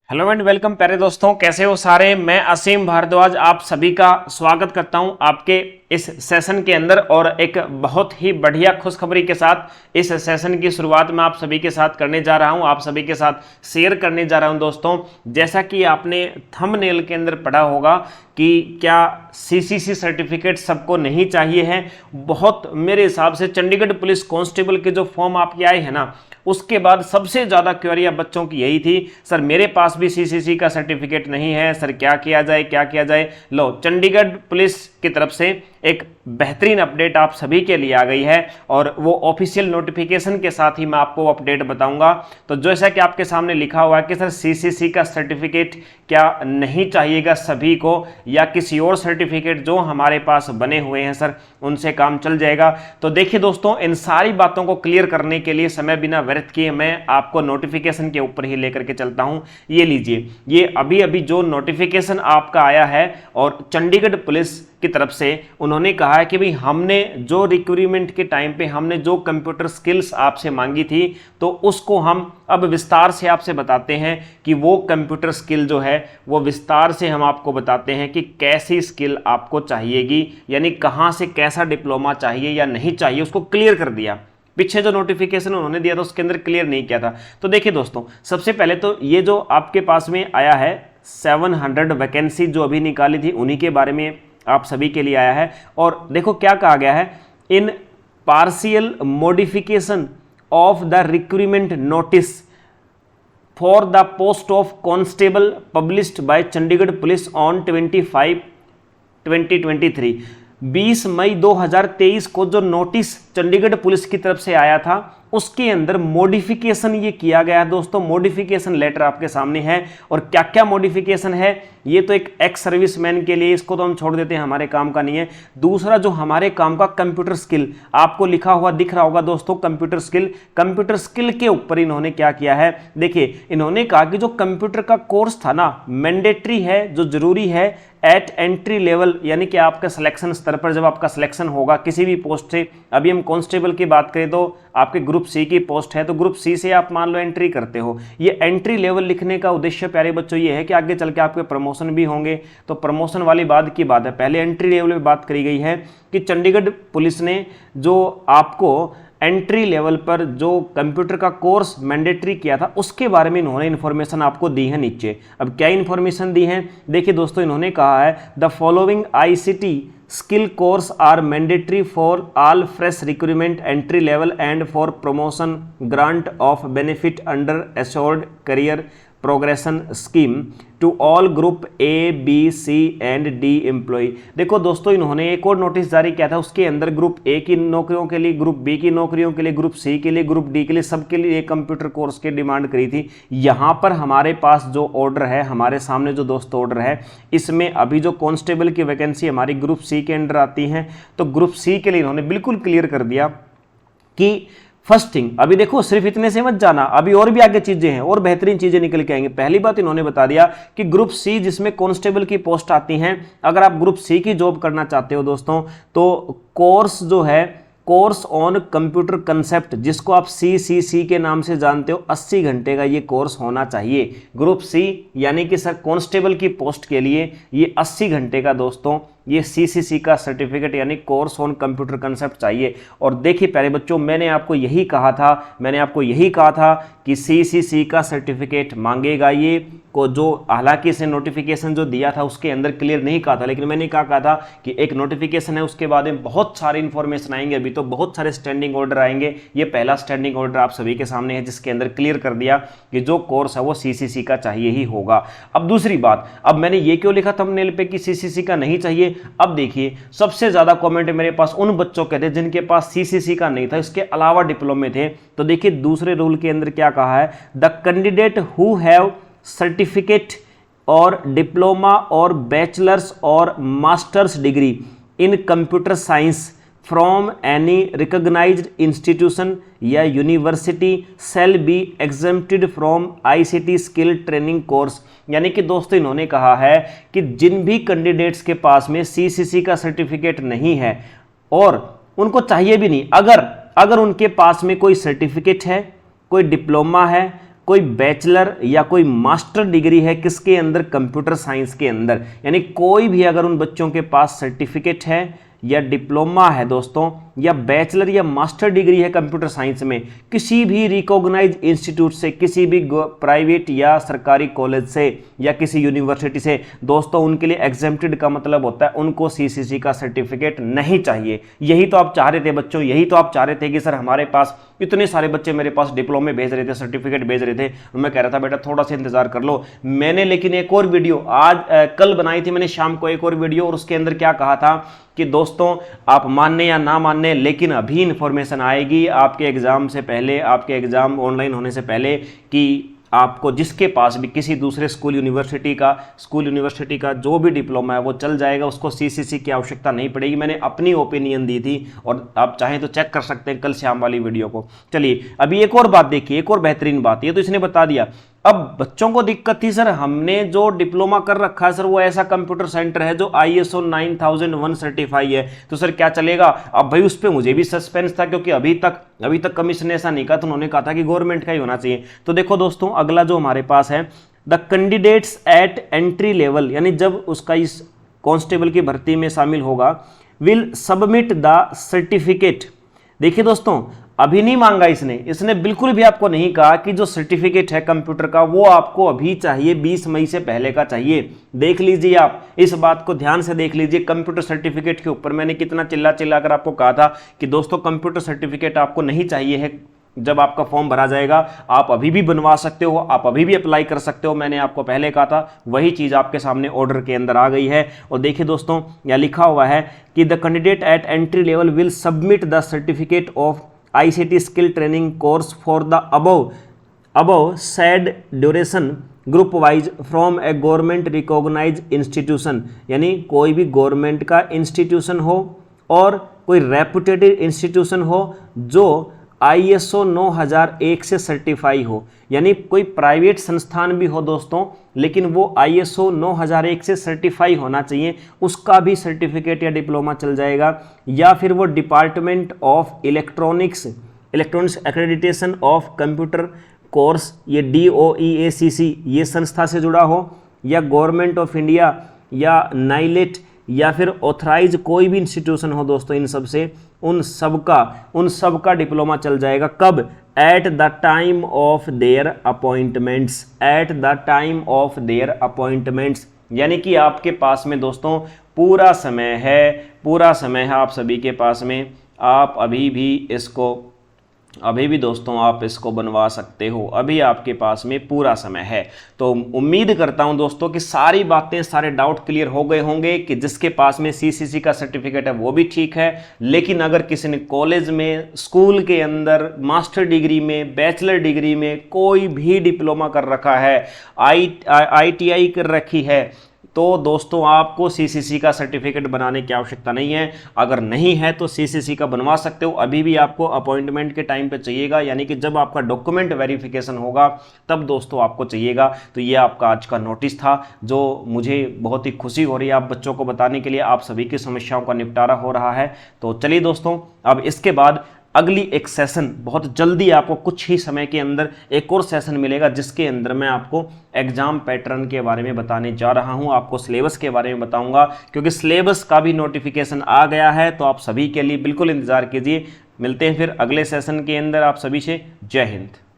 Hello and welcome प्यारे दोस्तों, कैसे हो सारे। मैं असीम भारद्वाज आप सभी का स्वागत करता हूं आपके इस सेशन के अंदर और एक बहुत ही बढ़िया खुशखबरी के साथ इस सेशन की शुरुआत मैं आप सभी के साथ करने जा रहा हूं, आप सभी के साथ शेयर करने जा रहा हूं। दोस्तों, जैसा कि आपने थंबनेल के अंदर पढ़ा होगा कि क्या सीसीसी सर्टिफिकेट सबको नहीं चाहिए है। बहुत मेरे हिसाब से चंडीगढ़ पुलिस कांस्टेबल के जो फॉर्म आपके आए हैं ना, उसके बाद सबसे ज्यादा क्वेरी बच्चों की यही थी, सर मेरे पास भी सीसीसी का सर्टिफिकेट नहीं है, सर क्या किया जाए क्या किया जाए। लो, चंडीगढ़ पुलिस की तरफ से एक बेहतरीन अपडेट आप सभी के लिए आ गई है और वो ऑफिशियल नोटिफिकेशन के साथ ही मैं आपको अपडेट बताऊंगा। तो जैसा कि आपके सामने लिखा हुआ है कि सर सीसीसी का सर्टिफिकेट क्या नहीं चाहिएगा सभी को, या किसी और सर्टिफिकेट जो हमारे पास बने हुए हैं सर उनसे काम चल जाएगा। तो देखिए दोस्तों, इन सारी बातों को क्लियर करने के लिए समय बिना व्यर्थ किए मैं आपको नोटिफिकेशन के ऊपर ही लेकर के चलता हूं। ये लीजिए, ये अभी अभी जो नोटिफिकेशन आपका आया है और चंडीगढ़ पुलिस की तरफ से उन्होंने कहा है कि भाई हमने जो रिक्रूटमेंट के टाइम पे हमने जो कंप्यूटर स्किल्स आपसे मांगी थी, तो उसको हम अब विस्तार से आपसे बताते हैं कि वो कंप्यूटर स्किल जो है वो विस्तार से हम आपको बताते हैं कि कैसी स्किल आपको चाहिएगी, यानी कहां से कैसा डिप्लोमा चाहिए या नहीं चाहिए, उसको क्लियर कर दिया। पीछे जो नोटिफिकेशन उन्होंने दिया था उसके अंदर क्लियर नहीं किया था। तो देखिए दोस्तों, सबसे पहले तो ये जो आपके पास में आया है 700 वैकेंसी जो अभी निकाली थी उन्हीं के बारे में आप सभी के लिए आया है। और देखो क्या कहा गया है, in partial modification of the recruitment notice for the post of constable published by Chandigarh police on 25/2023 20 मई 2023 को जो नोटिस चंडीगढ़ पुलिस की तरफ से आया था उसके अंदर मॉडिफिकेशन ये किया गया है। दोस्तों, मॉडिफिकेशन लेटर आपके सामने है और क्या क्या मॉडिफिकेशन है ये तो एक एक्स सर्विसमैन के लिए, इसको तो हम छोड़ देते हैं, हमारे काम का नहीं है। दूसरा जो हमारे काम का कंप्यूटर स्किल आपको लिखा हुआ दिख रहा होगा दोस्तों, कंप्यूटर स्किल के ऊपर इन्होंने क्या किया है, देखिए इन्होंने कहा कि जो कंप्यूटर का कोर्स था ना मैंडेटरी है, जो जरूरी है एट एंट्री लेवल, यानी कि आपका सिलेक्शन स्तर पर जब आपका सिलेक्शन होगा किसी भी पोस्ट से, अभी हम कांस्टेबल की बात करें तो आपके ग्रुप सी की पोस्ट है तो ग्रुप सी से आप मान लो एंट्री करते हो। ये एंट्री लेवल लिखने का उद्देश्य प्यारे बच्चों ये है कि आगे चल के आपके प्रमोशन भी होंगे, तो प्रमोशन वाली बात की बात है। पहले एंट्री लेवल में बात करी गई है कि चंडीगढ़ पुलिस ने जो आपको एंट्री लेवल पर जो कंप्यूटर का कोर्स मैंडेटरी किया था उसके बारे में इन्होंने इन्फॉर्मेशन आपको दी है नीचे। अब क्या इन्फॉर्मेशन दी है, देखिए दोस्तों, इन्होंने कहा है the following ICT skill course are mandatory for all fresh recruitment entry level and for promotion grant of benefit under assured career progression scheme to all group A B C and D employ. देखो दोस्तों, इन्होंने एक और notice जारी किया था, उसके अंदर ग्रुप ए की नौकरियों के लिए, ग्रुप बी की नौकरियों के लिए, ग्रुप सी के लिए, ग्रुप डी के लिए, सबके लिए कंप्यूटर कोर्स की डिमांड करी थी। यहाँ पर हमारे पास जो ऑर्डर है, हमारे सामने जो दोस्तों ऑर्डर है, इसमें अभी जो कांस्टेबल की वैकेंसी हमारी ग्रुप सी के अंडर आती है, तो ग्रुप सी के लिए इन्होंने बिल्कुल क्लियर कर दिया कि फर्स्ट थिंग, अभी देखो सिर्फ इतने से मत जाना, अभी और भी आगे चीजें हैं और बेहतरीन चीजें निकल के आएंगी। पहली बात इन्होंने बता दिया कि ग्रुप सी जिसमें कांस्टेबल की पोस्ट आती हैं, अगर आप ग्रुप सी की जॉब करना चाहते हो दोस्तों, तो कोर्स जो है कोर्स ऑन कंप्यूटर कंसेप्ट, जिसको आप सीसीसी के नाम से जानते हो, 80 घंटे का ये कोर्स होना चाहिए। ग्रुप सी यानी कि सर कांस्टेबल की पोस्ट के लिए ये 80 घंटे का दोस्तों ये सीसीसी का सर्टिफिकेट यानी कोर्स ऑन कंप्यूटर कंसेप्ट चाहिए। और देखिए प्यारे बच्चों, मैंने आपको यही कहा था कि सीसीसी का सर्टिफिकेट मांगेगा ये को, जो हालांकि इसे नोटिफिकेशन जो दिया था उसके अंदर क्लियर नहीं कहा था, लेकिन मैंने कहा था कि एक नोटिफिकेशन है, उसके बाद में बहुत सारे इंफॉर्मेशन आएंगे, अभी तो बहुत सारे स्टैंडिंग ऑर्डर आएंगे। ये पहला स्टैंडिंग ऑर्डर आप सभी के सामने है जिसके अंदर क्लियर कर दिया कि जो कोर्स है वो सीसीसी का चाहिए ही होगा। अब दूसरी बात, अब मैंने ये क्यों लिखा थंबनेल पे कि सीसीसी का नहीं चाहिए, अब देखिए सबसे ज्यादा कमेंट मेरे पास उन बच्चों के थे जिनके पास सीसीसी का नहीं था, इसके अलावा डिप्लोमे थे। तो देखिए दूसरे रूल के अंदर क्या कहा है, the candidate who have certificate और डिप्लोमा और बैचलर्स और masters degree in computer science from any recognised institution या university shall be exempted from ICT skill training course. यानी कि दोस्तों इन्होंने कहा है कि जिन भी कैंडिडेट्स के पास में सीसीसी का सर्टिफिकेट नहीं है और उनको चाहिए भी नहीं, अगर उनके पास में कोई सर्टिफिकेट है, कोई डिप्लोमा है, कोई बैचलर या कोई मास्टर डिग्री है किसके अंदर, कंप्यूटर साइंस के अंदर, यानी कोई भी अगर उन बच्चों के पास सर्टिफिकेट है या डिप्लोमा है दोस्तों, या बैचलर या मास्टर डिग्री है कंप्यूटर साइंस में किसी भी रिकॉग्नाइज इंस्टीट्यूट से, किसी भी प्राइवेट या सरकारी कॉलेज से या किसी यूनिवर्सिटी से, दोस्तों उनके लिए एग्जेम्प्टेड का मतलब होता है उनको सीसीसी का सर्टिफिकेट नहीं चाहिए। यही तो आप चाह रहे थे बच्चों, यही तो आप चाह रहे थे कि सर हमारे पास इतने सारे बच्चे मेरे पास डिप्लोमे भेज रहे थे, सर्टिफिकेट भेज रहे थे, मैं कह रहा था बेटा थोड़ा सा इंतजार कर लो। मैंने लेकिन एक और वीडियो कल बनाई थी मैंने शाम को एक और वीडियो, और उसके अंदर क्या कहा था कि दोस्तों आप मानने या ना मानने, लेकिन अभी इंफॉर्मेशन आएगी आपके एग्जाम से पहले, आपके एग्जाम ऑनलाइन होने से पहले, कि आपको जिसके पास भी किसी दूसरे स्कूल यूनिवर्सिटी का जो भी डिप्लोमा है वो चल जाएगा, उसको सीसीसी की आवश्यकता नहीं पड़ेगी। मैंने अपनी ओपिनियन दी थी और आप चाहें तो चेक कर सकते हैं कल शाम वाली वीडियो को। चलिए अभी एक और बात देखिए, एक और बेहतरीन बात, ये तो इसने बता दिया। अब बच्चों को दिक्कत थी सर हमने जो डिप्लोमा कर रखा है सर वो ऐसा कंप्यूटर सेंटर है जो ISO 9001 सर्टिफाई है, तो सर क्या चलेगा? अब भाई उस पर मुझे भी सस्पेंस था, क्योंकि अभी तक कमीशन ने ऐसा नहीं कहा, तो उन्होंने कहा था कि गवर्नमेंट का ही होना चाहिए। तो देखो दोस्तों अगला जो हमारे पास है, the candidates eight entry level, यानी जब उसका इस कांस्टेबल की भर्ती में शामिल होगा, विल सबमिट द सर्टिफिकेट। देखिए दोस्तों अभी नहीं मांगा इसने बिल्कुल भी आपको नहीं कहा कि जो सर्टिफिकेट है कंप्यूटर का वो आपको अभी चाहिए, 20 मई से पहले का चाहिए। देख लीजिए आप इस बात को ध्यान से देख लीजिए, कंप्यूटर सर्टिफिकेट के ऊपर मैंने कितना चिल्ला कर आपको कहा था कि दोस्तों कंप्यूटर सर्टिफिकेट आपको नहीं चाहिए है। जब आपका फॉर्म भरा जाएगा आप अभी भी बनवा सकते हो, आप अभी भी अप्लाई कर सकते हो, मैंने आपको पहले कहा था, वही चीज आपके सामने ऑर्डर के अंदर आ गई है। और देखिए दोस्तों यह लिखा हुआ है कि the candidate at entry level will submit the certificate of ICT skill training course for the above said duration group wise from a government recognized institution, यानी कोई भी गवर्नमेंट का इंस्टीट्यूशन हो और कोई रेपुटेड इंस्टीट्यूशन हो जो ISO 9001 से सर्टिफाई हो, यानी कोई प्राइवेट संस्थान भी हो दोस्तों लेकिन वो ISO 9001 से सर्टिफाई होना चाहिए, उसका भी सर्टिफिकेट या डिप्लोमा चल जाएगा। या फिर वो department of electronics accreditation of computer course, ये DOEACC ये संस्था से जुड़ा हो, या गवर्नमेंट ऑफ इंडिया या नाइलेट या फिर ऑथराइज कोई भी इंस्टीट्यूशन हो दोस्तों, इन सब से उन सब का डिप्लोमा चल जाएगा। कब? At the time of their appointments, at the time of their appointments, यानी कि आपके पास में दोस्तों पूरा समय है आप सभी के पास में, आप अभी भी दोस्तों आप इसको बनवा सकते हो, अभी आपके पास में पूरा समय है। तो उम्मीद करता हूं दोस्तों कि सारी बातें, सारे डाउट क्लियर हो गए होंगे कि जिसके पास में सीसीसी का सर्टिफिकेट है वो भी ठीक है, लेकिन अगर किसी ने कॉलेज में, स्कूल के अंदर, मास्टर डिग्री में, बैचलर डिग्री में कोई भी डिप्लोमा कर रखा है, ITI कर रखी है, तो दोस्तों आपको सीसीसी का सर्टिफिकेट बनाने की आवश्यकता नहीं है। अगर नहीं है तो सीसीसी का बनवा सकते हो, अभी भी आपको अपॉइंटमेंट के टाइम पे चाहिएगा, यानी कि जब आपका डॉक्यूमेंट वेरिफिकेशन होगा तब दोस्तों आपको चाहिएगा। तो ये आपका आज का नोटिस था जो मुझे बहुत ही खुशी हो रही है आप बच्चों को बताने के लिए, आप सभी की समस्याओं का निपटारा हो रहा है। तो चलिए दोस्तों अब इसके बाद अगली एक सेशन बहुत जल्दी आपको कुछ ही समय के अंदर एक और सेशन मिलेगा जिसके अंदर मैं आपको एग्जाम पैटर्न के बारे में बताने जा रहा हूं, आपको सिलेबस के बारे में बताऊंगा, क्योंकि सिलेबस का भी नोटिफिकेशन आ गया है। तो आप सभी के लिए बिल्कुल इंतजार कीजिए। मिलते हैं फिर अगले सेशन के अंदर। आप सभी से जय हिंद।